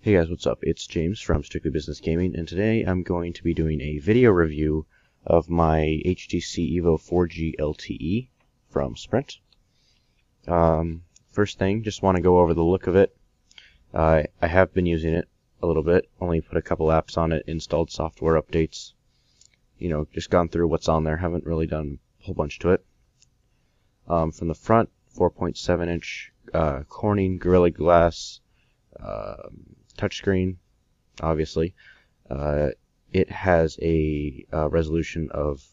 Hey guys, what's up? It's James from Strictly Business Gaming, and today I'm going to be doing a video review of my HTC EVO 4G LTE from Sprint. First thing, just want to go over the look of it. I have been using it a little bit, only put a couple apps on it, installed software updates, just gone through what's on there, haven't really done a whole bunch to it. From the front, 4.7-inch Corning Gorilla Glass touchscreen, obviously. It has a resolution of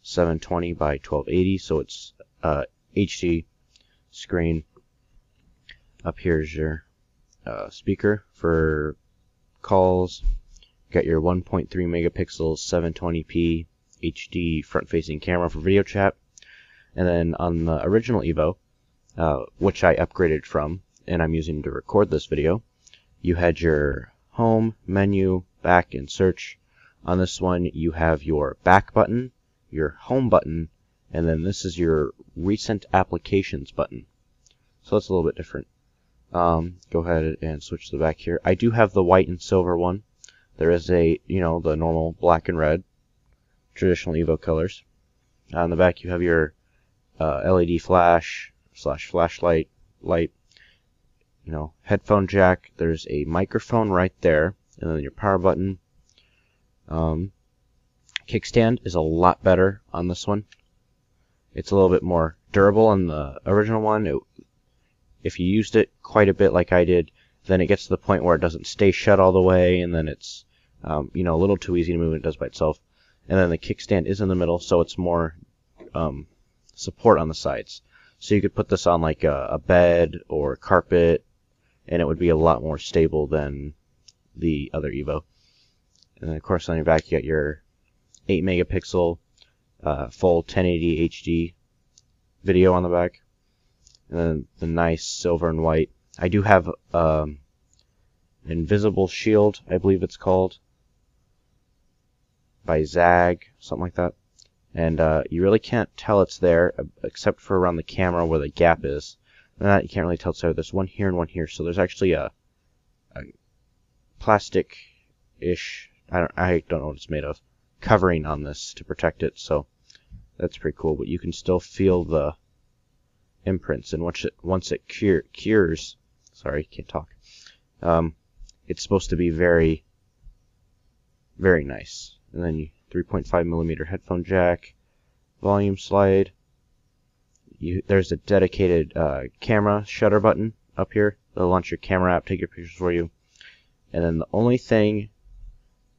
720 by 1280, so it's HD screen. Up here is your speaker for calls. You got your 1.3 megapixel 720p HD front-facing camera for video chat. And then on the original EVO, which I upgraded from, and I'm using to record this video, you had your home, menu, back, and search. On this one, you have your back button, your home button, and then this is your recent applications button. So that's a little bit different. Go ahead and switch to the back here. I do have the white and silver one. There is the normal black and red, traditional EVO colors. On the back, you have your LED flash / flashlight light. Headphone jack. There's a microphone right there, and then your power button. Kickstand is a lot better on this one. It's a little bit more durable on the original one. If you used it quite a bit like I did, then it gets to the point where it doesn't stay shut all the way, and then it's a little too easy to move, and it does by itself. And then the kickstand is in the middle, so it's more support on the sides. So you could put this on like a bed or carpet, and it would be a lot more stable than the other EVO. And then of course on your back you got your 8 megapixel full 1080 HD video on the back. And then the nice silver and white. I do have Invisible Shield, I believe it's called, by Zag, something like that. And you really can't tell it's there, except for around the camera where the gap is. And that you can't really tell it's there. There's one here and one here, so there's actually a plastic-ish, I don't know what it's made of, covering on this to protect it, so that's pretty cool. But you can still feel the imprints, and once it cures, sorry, can't talk. It's supposed to be very, very nice. And then 3.5 millimeter headphone jack, volume slide. There's a dedicated camera shutter button up here. It'll launch your camera app, take your pictures for you. And then the only thing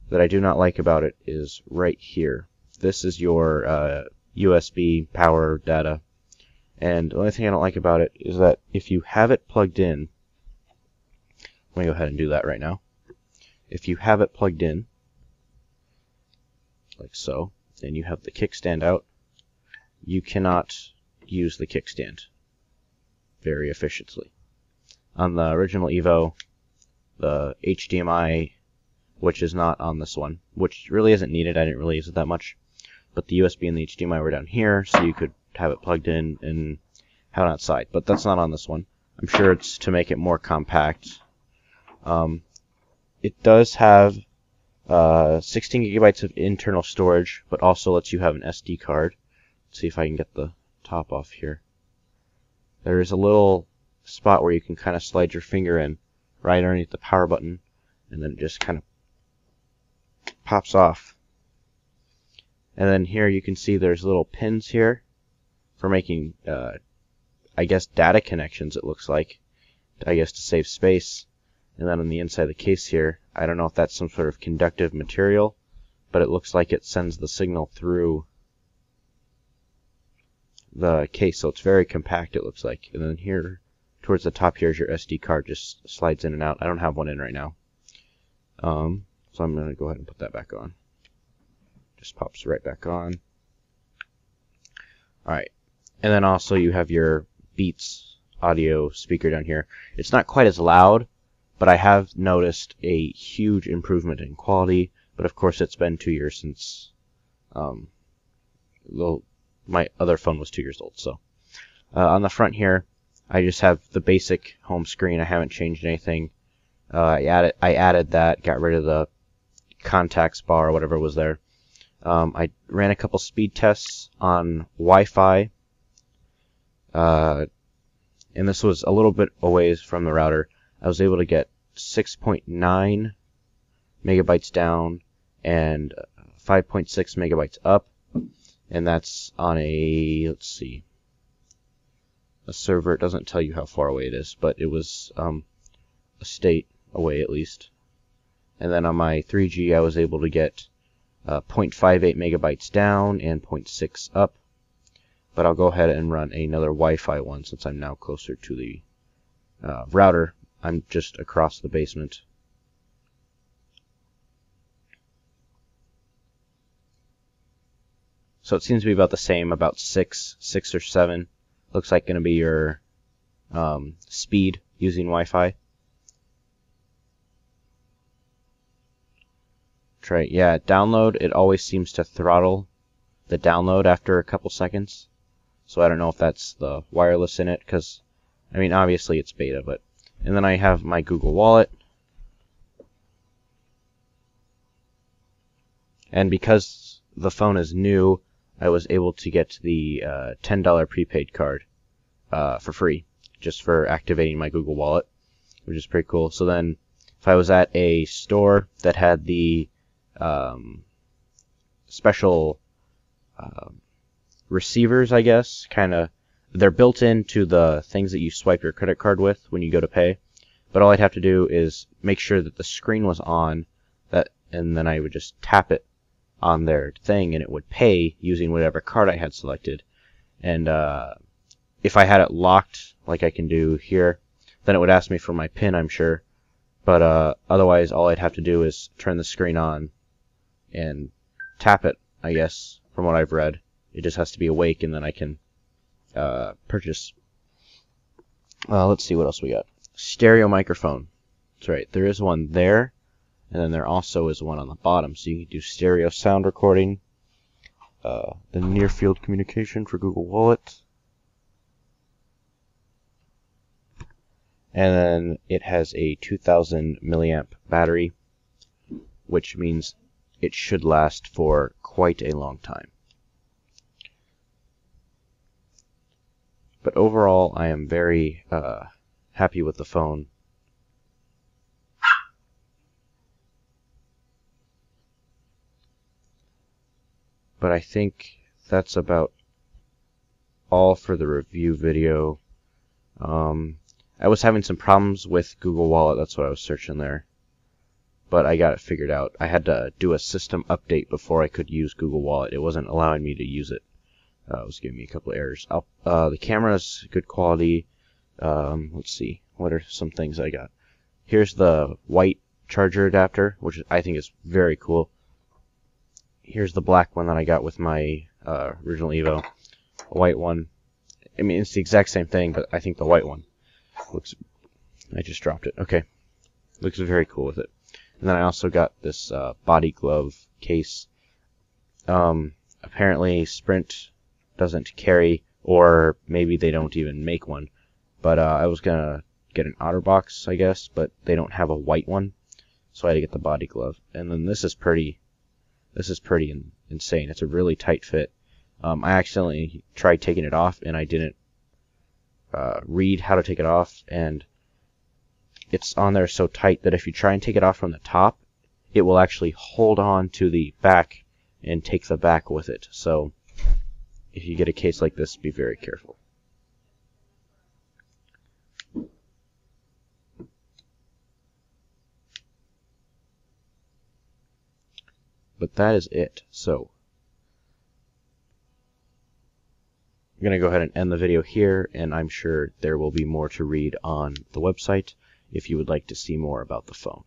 that I do not like about it is right here. This is your USB power data. And the only thing I don't like about it is that if you have it plugged in, let me go ahead and do that right now. If you have it plugged in, like so, and you have the kickstand out, you cannot use the kickstand very efficiently. On the original EVO, the HDMI, which is not on this one, which really isn't needed, I didn't really use it that much, but the USB and the HDMI were down here, so you could have it plugged in and have it outside, but that's not on this one. I'm sure it's to make it more compact. It does have 16 gigabytes of internal storage, but also lets you have an SD card. Let's see if I can get the top off here. There is a little spot where you can kind of slide your finger in right underneath the power button, and then it just kind of pops off. And then here you can see there's little pins here for making, I guess, data connections, it looks like, I guess to save space. And then on the inside of the case here, I don't know if that's some sort of conductive material, but it looks like it sends the signal through the case, so it's very compact, it looks like. And then here, towards the top here is your SD card, just slides in and out. I don't have one in right now. So I'm going to go ahead and put that back on. Just pops right back on. Alright, and then also you have your Beats audio speaker down here. It's not quite as loud, but I have noticed a huge improvement in quality. But of course, it's been 2 years since my other phone was 2 years old. So on the front here, I just have the basic home screen. I haven't changed anything. I added that, got rid of the contacts bar or whatever was there. I ran a couple speed tests on Wi-Fi, and this was a little bit away from the router. I was able to get 6.9 megabytes down and 5.6 megabytes up, and that's on a, let's see, a server. It doesn't tell you how far away it is, but it was a state away at least. And then on my 3G I was able to get 0.58 megabytes down and 0.6 up, but I'll go ahead and run another Wi-Fi one since I'm now closer to the router. I'm just across the basement. So it seems to be about the same, about 6 or 7. Looks like going to be your speed using Wi-Fi. Try, yeah, download, it always seems to throttle the download after a couple seconds. So I don't know if that's the wireless in it, because, I mean, obviously it's beta, but... And then I have my Google Wallet. And because the phone is new, I was able to get the $10 prepaid card for free, just for activating my Google Wallet, which is pretty cool. So then, if I was at a store that had the special receivers, I guess, kind of, they're built into the things that you swipe your credit card with when you go to pay. But all I'd have to do is make sure that the screen was on, and then I would just tap it on their thing, and it would pay using whatever card I had selected. And if I had it locked, like I can do here, then it would ask me for my PIN, I'm sure. But otherwise, all I'd have to do is turn the screen on and tap it, I guess, from what I've read. It just has to be awake, and then I can purchase. Let's see what else we got. Stereo microphone. That's right, there is one there, and then there also is one on the bottom, so you can do stereo sound recording. The near field communication for Google Wallet. And then it has a 2000 milliamp battery, which means it should last for quite a long time. But overall, I am very happy with the phone. But I think that's about all for the review video. I was having some problems with Google Wallet, that's what I was searching there. But I got it figured out. I had to do a system update before I could use Google Wallet. It wasn't allowing me to use it. It was giving me a couple of errors. The camera is good quality. Let's see, what are some things I got? Here's the white charger adapter, which I think is very cool. Here's the black one that I got with my original EVO. A white one. I mean, it's the exact same thing, but I think the white one looks... I just dropped it. Okay. Looks very cool with it. And then I also got this body glove case. Apparently Sprint doesn't carry, or maybe they don't even make one. But I was gonna get an OtterBox, I guess, but they don't have a white one, so I had to get the body glove. And then this is pretty insane. It's a really tight fit. I accidentally tried taking it off, and I didn't read how to take it off, and it's on there so tight that if you try and take it off from the top, it will actually hold on to the back and take the back with it. So if you get a case like this, be very careful. But that is it. So I'm going to go ahead and end the video here, and I'm sure there will be more to read on the website if you would like to see more about the phone.